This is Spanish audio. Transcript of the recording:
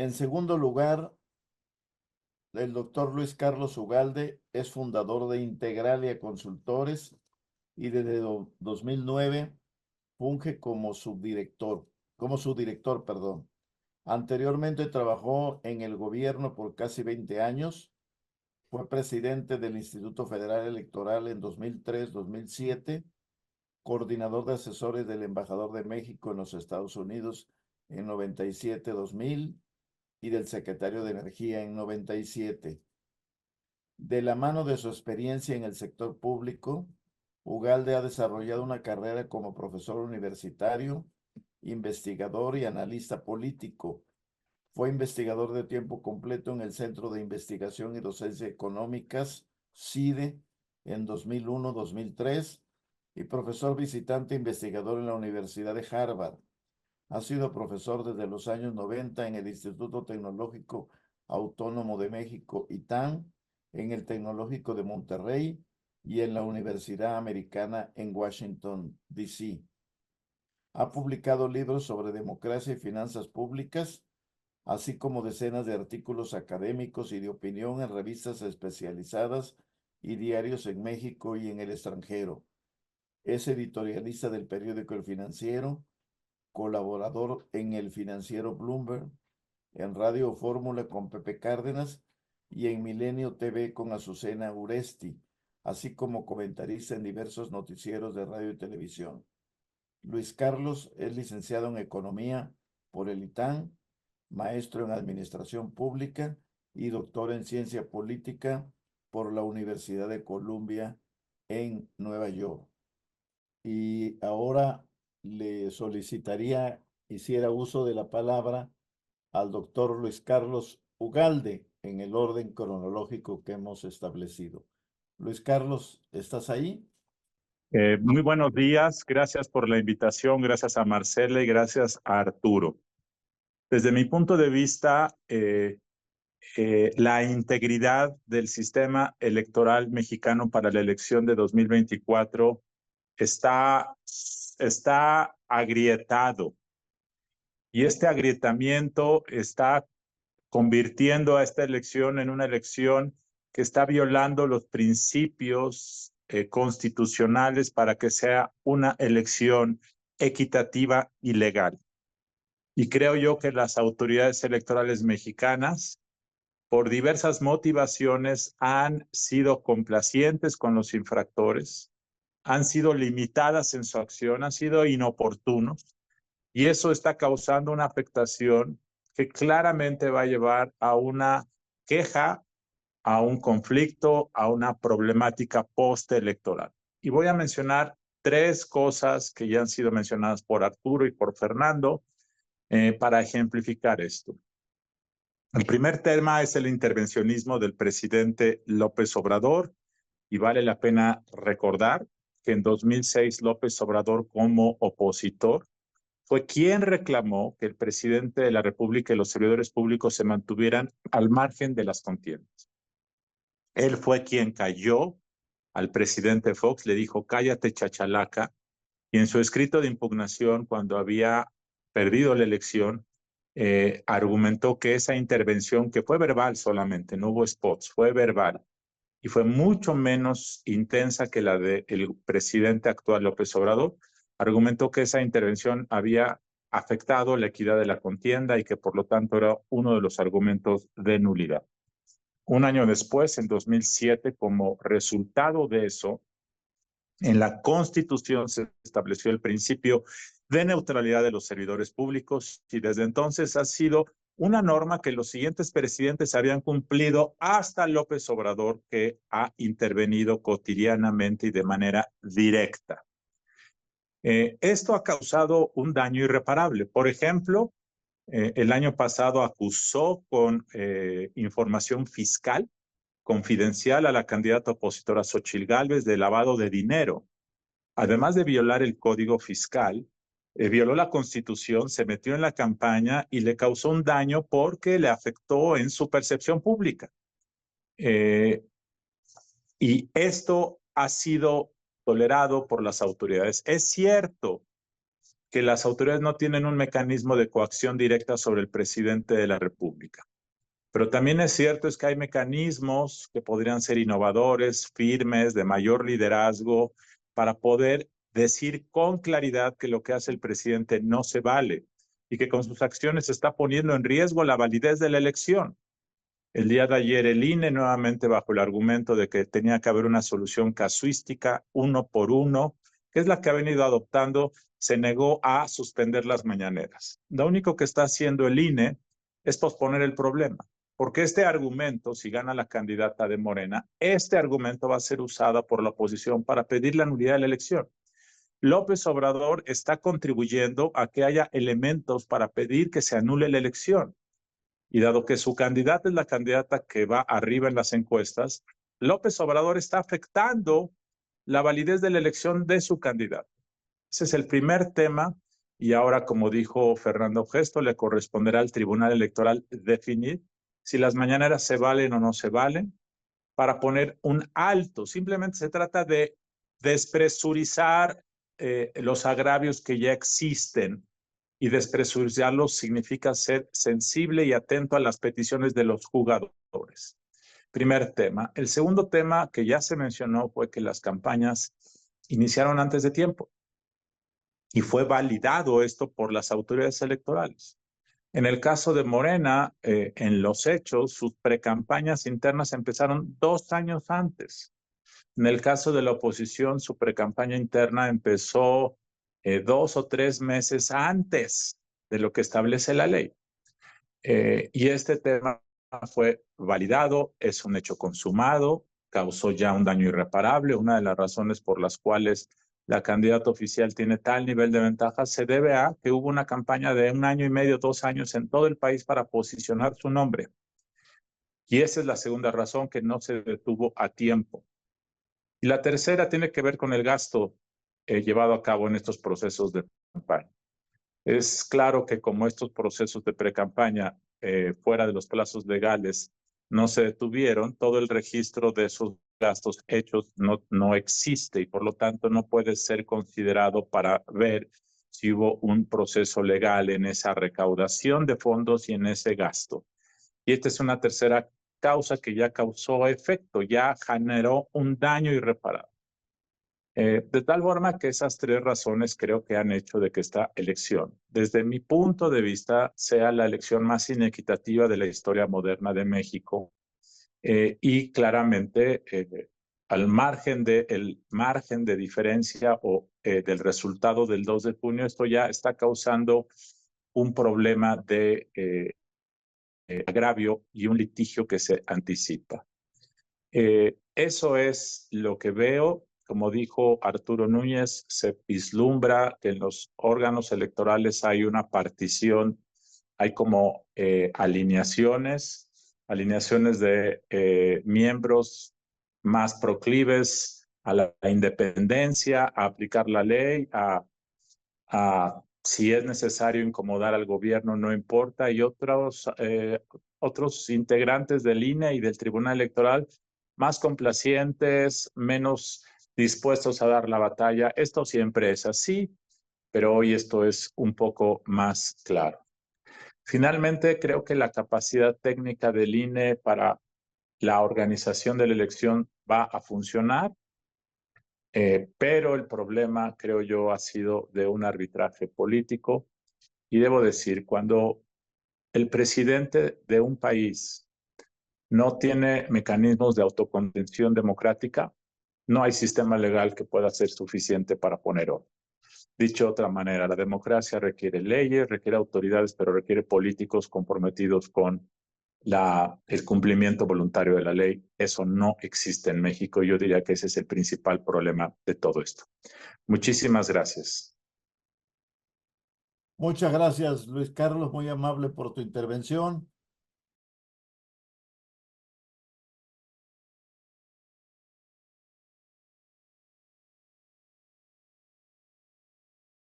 En segundo lugar, el doctor Luis Carlos Ugalde es fundador de Integralia Consultores y desde 2009 funge como su director, perdón. Anteriormente trabajó en el gobierno por casi 20 años. Fue presidente del Instituto Federal Electoral en 2003-2007, coordinador de asesores del embajador de México en los Estados Unidos en 97-2000 y del secretario de Energía en 97. De la mano de su experiencia en el sector público, Ugalde ha desarrollado una carrera como profesor universitario, investigador y analista político. Fue investigador de tiempo completo en el Centro de Investigación y Docencia Económicas, CIDE, en 2001-2003 y profesor visitante investigador en la Universidad de Harvard. Ha sido profesor desde los años 90 en el Instituto Tecnológico Autónomo de México, ITAM, en el Tecnológico de Monterrey y en la Universidad Americana en Washington, D.C. Ha publicado libros sobre democracia y finanzas públicas, así como decenas de artículos académicos y de opinión en revistas especializadas y diarios en México y en el extranjero. Es editorialista del periódico El Financiero, colaborador en El Financiero Bloomberg, en Radio Fórmula con Pepe Cárdenas y en Milenio TV con Azucena Uresti, así como comentarista en diversos noticieros de radio y televisión. Luis Carlos es licenciado en Economía por el ITAM, maestro en Administración Pública y doctor en Ciencia Política por la Universidad de Columbia en Nueva York. Y ahora le solicitaría, hiciera uso de la palabra al doctor Luis Carlos Ugalde en el orden cronológico que hemos establecido. Luis Carlos, ¿estás ahí? Muy buenos días, gracias por la invitación, gracias a Marcela y gracias a Arturo. Desde mi punto de vista, la integridad del sistema electoral mexicano para la elección de 2024 está agrietado, y este agrietamiento está convirtiendo a esta elección en una elección que está violando los principios constitucionales para que sea una elección equitativa y legal. Y creo yo que las autoridades electorales mexicanas, por diversas motivaciones, han sido complacientes con los infractores, han sido limitadas en su acción, han sido inoportunos, y eso está causando una afectación que claramente va a llevar a una queja, a un conflicto, a una problemática postelectoral. Y voy a mencionar tres cosas que ya han sido mencionadas por Arturo y por Fernando para ejemplificar esto. El primer tema es el intervencionismo del presidente López Obrador, y vale la pena recordar que en 2006 López Obrador, como opositor, fue quien reclamó que el presidente de la República y los servidores públicos se mantuvieran al margen de las contiendas. Él fue quien cayó al presidente Fox, le dijo, cállate chachalaca, y en su escrito de impugnación, cuando había perdido la elección, argumentó que esa intervención, que fue verbal solamente, no hubo spots, fue verbal, y fue mucho menos intensa que la del presidente actual López Obrador, argumentó que esa intervención había afectado la equidad de la contienda y que por lo tanto era uno de los argumentos de nulidad. Un año después, en 2007, como resultado de eso, en la Constitución se estableció el principio de neutralidad de los servidores públicos, y desde entonces ha sido una norma que los siguientes presidentes habían cumplido hasta López Obrador, que ha intervenido cotidianamente y de manera directa. Esto ha causado un daño irreparable. Por ejemplo, el año pasado acusó con información fiscal confidencial a la candidata opositora Xóchitl Gálvez de lavado de dinero. Además de violar el Código Fiscal, violó la Constitución, se metió en la campaña y le causó un daño porque le afectó en su percepción pública. Y esto ha sido tolerado por las autoridades. Es cierto que las autoridades no tienen un mecanismo de coacción directa sobre el presidente de la República. Pero también es cierto es que hay mecanismos que podrían ser innovadores, firmes, de mayor liderazgo, para poder decir con claridad que lo que hace el presidente no se vale y que con sus acciones está poniendo en riesgo la validez de la elección. El día de ayer el INE, nuevamente bajo el argumento de que tenía que haber una solución casuística, uno por uno, que es la que ha venido adoptando, se negó a suspender las mañaneras. Lo único que está haciendo el INE es posponer el problema, porque este argumento, si gana la candidata de Morena, este argumento va a ser usado por la oposición para pedir la nulidad de la elección. López Obrador está contribuyendo a que haya elementos para pedir que se anule la elección. Y dado que su candidata es la candidata que va arriba en las encuestas, López Obrador está afectando la validez de la elección de su candidato. Ese es el primer tema y ahora, como dijo Fernando Gesto, le corresponderá al Tribunal Electoral definir si las mañaneras se valen o no se valen para poner un alto. Simplemente se trata de despresurizar los agravios que ya existen. Y despresurizarlos significa ser sensible y atento a las peticiones de los jugadores. Primer tema. El segundo tema que ya se mencionó fue que las campañas iniciaron antes de tiempo y fue validado esto por las autoridades electorales. En el caso de Morena, en los hechos, sus precampañas internas empezaron 2 años antes. En el caso de la oposición, su precampaña interna empezó 2 o 3 meses antes de lo que establece la ley. Y este tema fue validado, es un hecho consumado, causó ya un daño irreparable. Una de las razones por las cuales la candidata oficial tiene tal nivel de ventaja se debe a que hubo una campaña de 1 año y medio, 2 años en todo el país para posicionar su nombre. Y esa es la segunda razón, que no se detuvo a tiempo. Y la tercera tiene que ver con el gasto llevado a cabo en estos procesos de campaña. Es claro que como estos procesos de precampaña fuera de los plazos legales no se detuvieron, todo el registro de esos gastos hechos no existe y por lo tanto no puede ser considerado para ver si hubo un proceso legal en esa recaudación de fondos y en ese gasto. Y esta es una tercera causa que ya causó efecto, ya generó un daño irreparable. De tal forma que esas 3 razones creo que han hecho de que esta elección, desde mi punto de vista, sea la elección más inequitativa de la historia moderna de México y claramente al margen de diferencia o del resultado del 2 de junio, esto ya está causando un problema de agravio y un litigio que se anticipa. Eso es lo que veo. Como dijo Arturo Núñez, se vislumbra que en los órganos electorales hay una partición, hay como alineaciones de miembros más proclives a la independencia, a aplicar la ley, a si es necesario incomodar al gobierno, no importa, y otros integrantes del INE y del Tribunal Electoral más complacientes, menos dispuestos a dar la batalla. Esto siempre es así, pero hoy esto es un poco más claro. Finalmente, creo que la capacidad técnica del INE para la organización de la elección va a funcionar. Pero el problema, creo yo, ha sido de un arbitraje político. Y debo decir, cuando el presidente de un país no tiene mecanismos de autocontención democrática, no hay sistema legal que pueda ser suficiente para poner orden. Dicho de otra manera, la democracia requiere leyes, requiere autoridades, pero requiere políticos comprometidos con el cumplimiento voluntario de la ley. Eso no existe en México. Yo diría que ese es el principal problema de todo esto. Muchísimas gracias. Muchas gracias, Luis Carlos, muy amable por tu intervención.